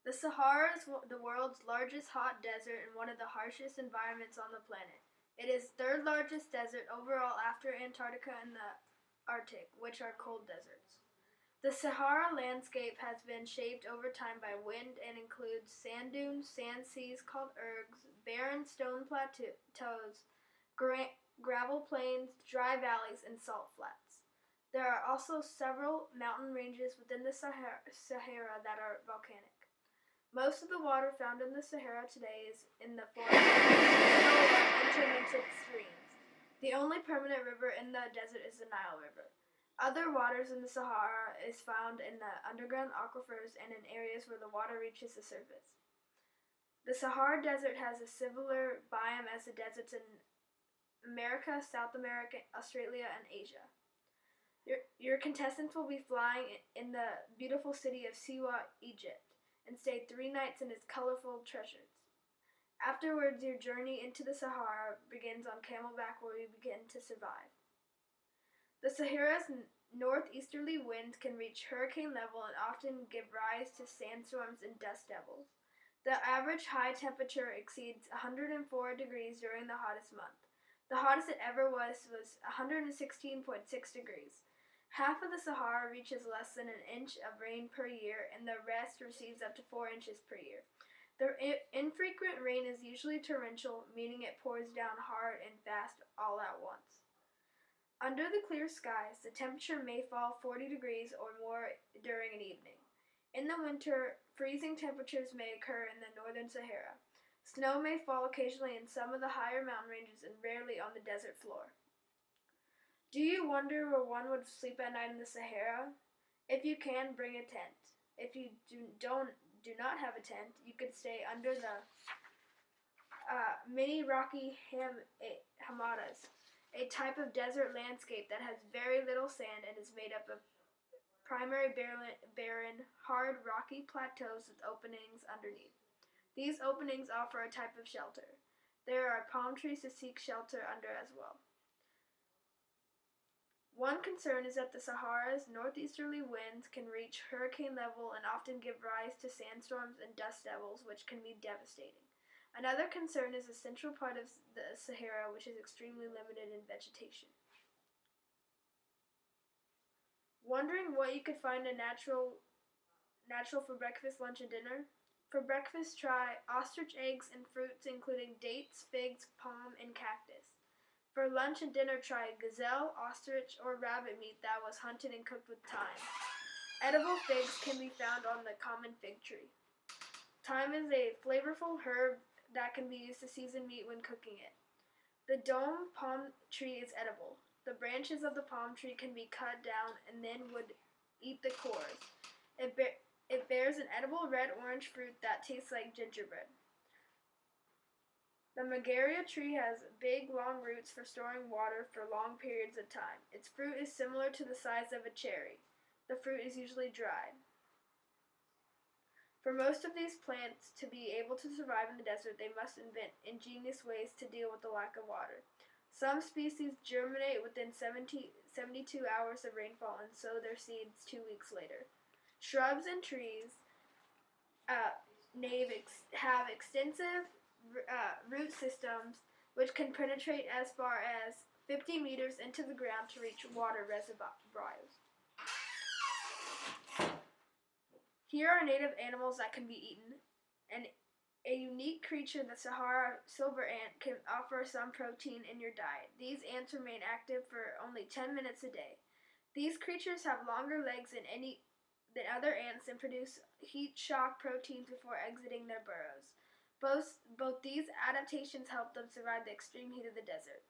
The Sahara is the world's largest hot desert and one of the harshest environments on the planet. It is third largest desert overall after Antarctica and the Arctic, which are cold deserts. The Sahara landscape has been shaped over time by wind and includes sand dunes, sand seas called ergs, barren stone plateaus, gravel plains, dry valleys, and salt flats. There are also several mountain ranges within the Sahara that are volcanic. Most of the water found in the Sahara today is in the form of intermittent streams. The only permanent river in the desert is the Nile River. Other waters in the Sahara is found in the underground aquifers and in areas where the water reaches the surface. The Sahara Desert has a similar biome as the deserts in America, South America, Australia, and Asia. Your contestants will be flying in the beautiful city of Siwa, Egypt, and stay 3 nights in its colorful treasures. Afterwards, your journey into the Sahara begins on camelback, where you begin to survive. The Sahara's northeasterly winds can reach hurricane level and often give rise to sandstorms and dust devils. The average high temperature exceeds 104 degrees during the hottest month. The hottest it ever was 116.6 degrees. Half of the Sahara reaches less than an inch of rain per year, and the rest receives up to 4 inches per year. The infrequent rain is usually torrential, meaning it pours down hard and fast all at once. Under the clear skies, the temperature may fall 40 degrees or more during an evening. In the winter, freezing temperatures may occur in the northern Sahara. Snow may fall occasionally in some of the higher mountain ranges and rarely on the desert floor. Do you wonder where one would sleep at night in the Sahara? If you can, bring a tent. If you do not have a tent, you could stay under the mini rocky hamadas, a type of desert landscape that has very little sand and is made up of primary barren, hard, rocky plateaus with openings underneath. These openings offer a type of shelter. There are palm trees to seek shelter under as well. One concern is that the Sahara's northeasterly winds can reach hurricane level and often give rise to sandstorms and dust devils, which can be devastating. Another concern is the central part of the Sahara, which is extremely limited in vegetation. Wondering what you could find natural for breakfast, lunch, and dinner? For breakfast, try ostrich eggs and fruits including dates, figs, palm, and cactus. For lunch and dinner, try gazelle, ostrich, or rabbit meat that was hunted and cooked with thyme. Edible figs can be found on the common fig tree. Thyme is a flavorful herb that can be used to season meat when cooking it. The dome palm tree is edible. The branches of the palm tree can be cut down and then would eat the cores. It bears an edible red-orange fruit that tastes like gingerbread. The magaria tree has big, long roots for storing water for long periods of time. Its fruit is similar to the size of a cherry. The fruit is usually dried. For most of these plants to be able to survive in the desert, they must invent ingenious ways to deal with the lack of water. Some species germinate within 72 hours of rainfall and sow their seeds 2 weeks later. Shrubs and trees have extensive root systems which can penetrate as far as 50 meters into the ground to reach water reservoirs. Here are native animals that can be eaten, and a unique creature, the Sahara silver ant, can offer some protein in your diet. These ants remain active for only 10 minutes a day. These creatures have longer legs than other ants and produce heat shock proteins before exiting their burrows. Both these adaptations help them survive the extreme heat of the desert.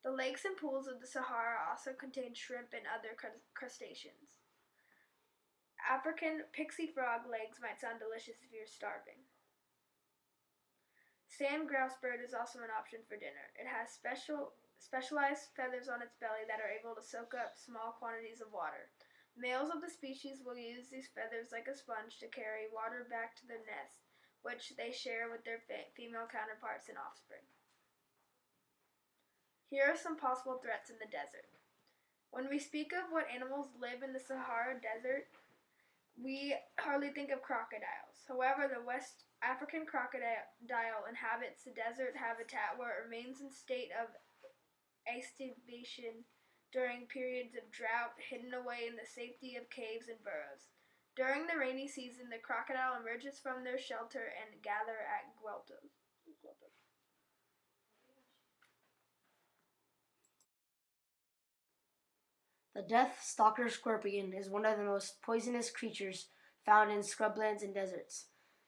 The lakes and pools of the Sahara also contain shrimp and other crustaceans. African pixie frog legs might sound delicious if you're starving. Sand grouse bird is also an option for dinner. It has specialized feathers on its belly that are able to soak up small quantities of water. Males of the species will use these feathers like a sponge to carry water back to their nest, which they share with their female counterparts and offspring. Here are some possible threats in the desert. When we speak of what animals live in the Sahara Desert, we hardly think of crocodiles. However, the West African crocodile inhabits the desert habitat where it remains in state of extivation during periods of drought, hidden away in the safety of caves and burrows. During the rainy season, the crocodile emerges from their shelter and gather at gueltos. The death stalker scorpion is one of the most poisonous creatures found in scrublands and deserts.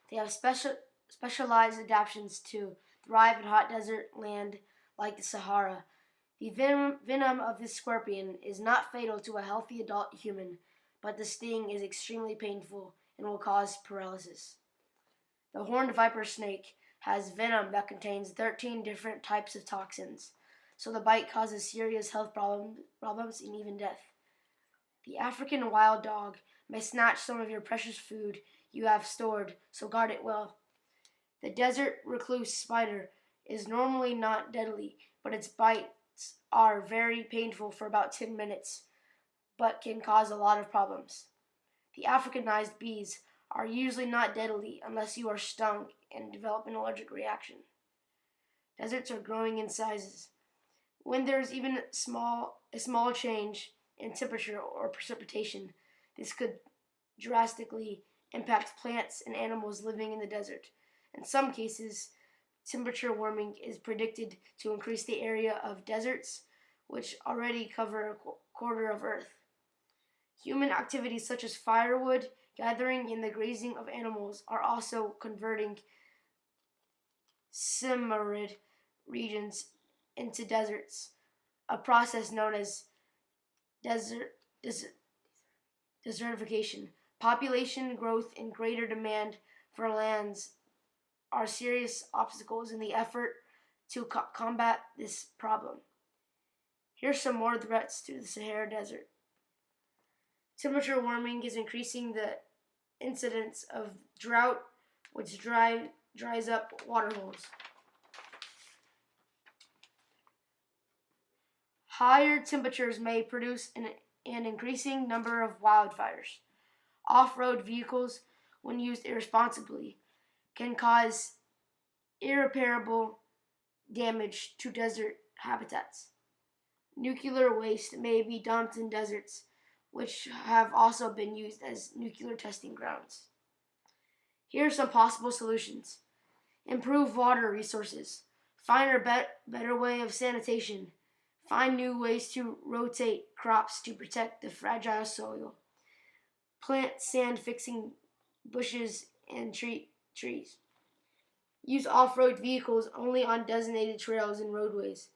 They have specialized adaptations to thrive in hot desert land like the Sahara. The venom of this scorpion is not fatal to a healthy adult human, but the sting is extremely painful and will cause paralysis. The horned viper snake has venom that contains 13 different types of toxins, so the bite causes serious health problems and even death. The African wild dog may snatch some of your precious food you have stored, so guard it well. The desert recluse spider is normally not deadly, but its bites are very painful for about 10 minutes, but can cause a lot of problems. The Africanized bees are usually not deadly unless you are stung and develop an allergic reaction. Deserts are growing in sizes. When there is even a small change in temperature or precipitation, this could drastically impact plants and animals living in the desert. In some cases, temperature warming is predicted to increase the area of deserts, which already cover a quarter of Earth. Human activities such as firewood, gathering, and the grazing of animals are also converting semi-arid regions into deserts, a process known as desert, desert, desertification. Population growth and greater demand for lands are serious obstacles in the effort to combat this problem. Here's some more threats to the Sahara Desert. Temperature warming is increasing the incidence of drought, which dries up water holes. Higher temperatures may produce an increasing number of wildfires. Off-road vehicles, when used irresponsibly, can cause irreparable damage to desert habitats. Nuclear waste may be dumped in deserts, which have also been used as nuclear testing grounds. Here are some possible solutions. Improve water resources. Find a better way of sanitation. Find new ways to rotate crops to protect the fragile soil. Plant sand-fixing bushes and trees. Use off-road vehicles only on designated trails and roadways.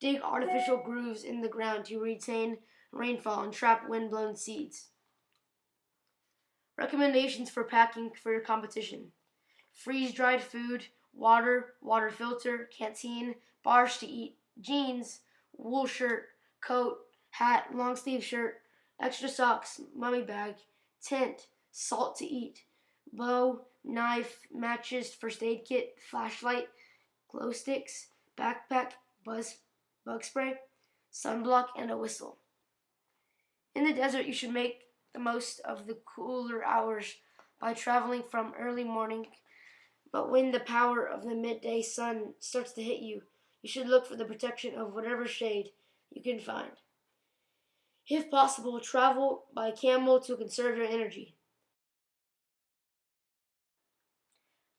Dig artificial grooves in the ground to retain rainfall and trap wind-blown seeds. Recommendations for packing for your competition. Freeze-dried food, water filter, canteen, bars to eat, jeans, wool shirt, coat, hat, long sleeve shirt, extra socks, mummy bag, tent, salt to eat, bow, knife, matches, first aid kit, flashlight, glow sticks, backpack, bug spray, sunblock, and a whistle. In the desert, you should make the most of the cooler hours by traveling from early morning, but when the power of the midday sun starts to hit you, you should look for the protection of whatever shade you can find. If possible, travel by camel to conserve your energy.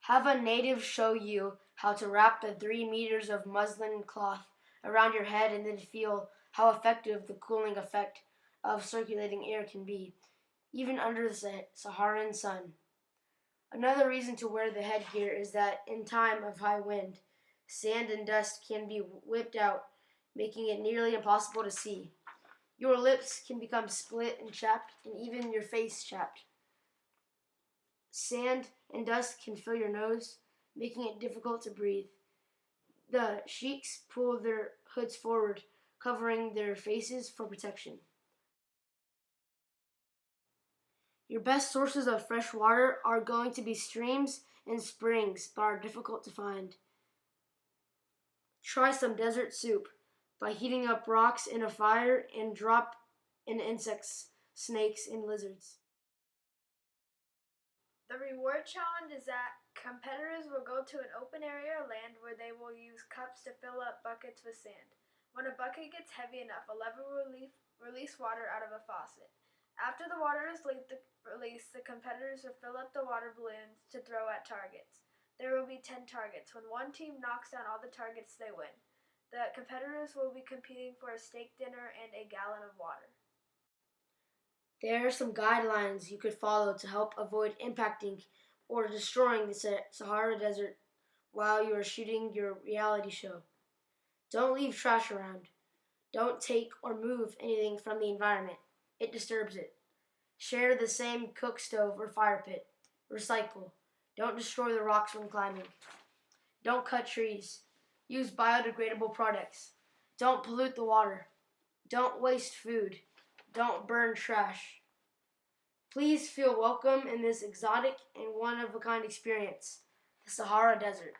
Have a native show you how to wrap the 3 meters of muslin cloth around your head and then feel how effective the cooling effect of circulating air can be, even under the Saharan sun. Another reason to wear the headgear is that in time of high wind, sand and dust can be whipped out, making it nearly impossible to see. Your lips can become split and chapped, and even your face chapped. Sand and dust can fill your nose, making it difficult to breathe. The sheiks pull their hoods forward, covering their faces for protection. Your best sources of fresh water are going to be streams and springs, but are difficult to find. Try some desert soup by heating up rocks in a fire and drop in insects, snakes, and lizards. The reward challenge is that competitors will go to an open area or land where they will use cups to fill up buckets with sand. When a bucket gets heavy enough, a lever will release water out of a faucet. After the water is released, the competitors will fill up the water balloons to throw at targets. There will be 10 targets. When one team knocks down all the targets, they win. The competitors will be competing for a steak dinner and a gallon of water. There are some guidelines you could follow to help avoid impacting or destroying the Sahara Desert while you are shooting your reality show. Don't leave trash around. Don't take or move anything from the environment. It disturbs it. Share the same cook stove or fire pit. Recycle. Don't destroy the rocks when climbing. Don't cut trees. Use biodegradable products. Don't pollute the water. Don't waste food. Don't burn trash. Please feel welcome in this exotic and one-of-a-kind experience, the Sahara Desert.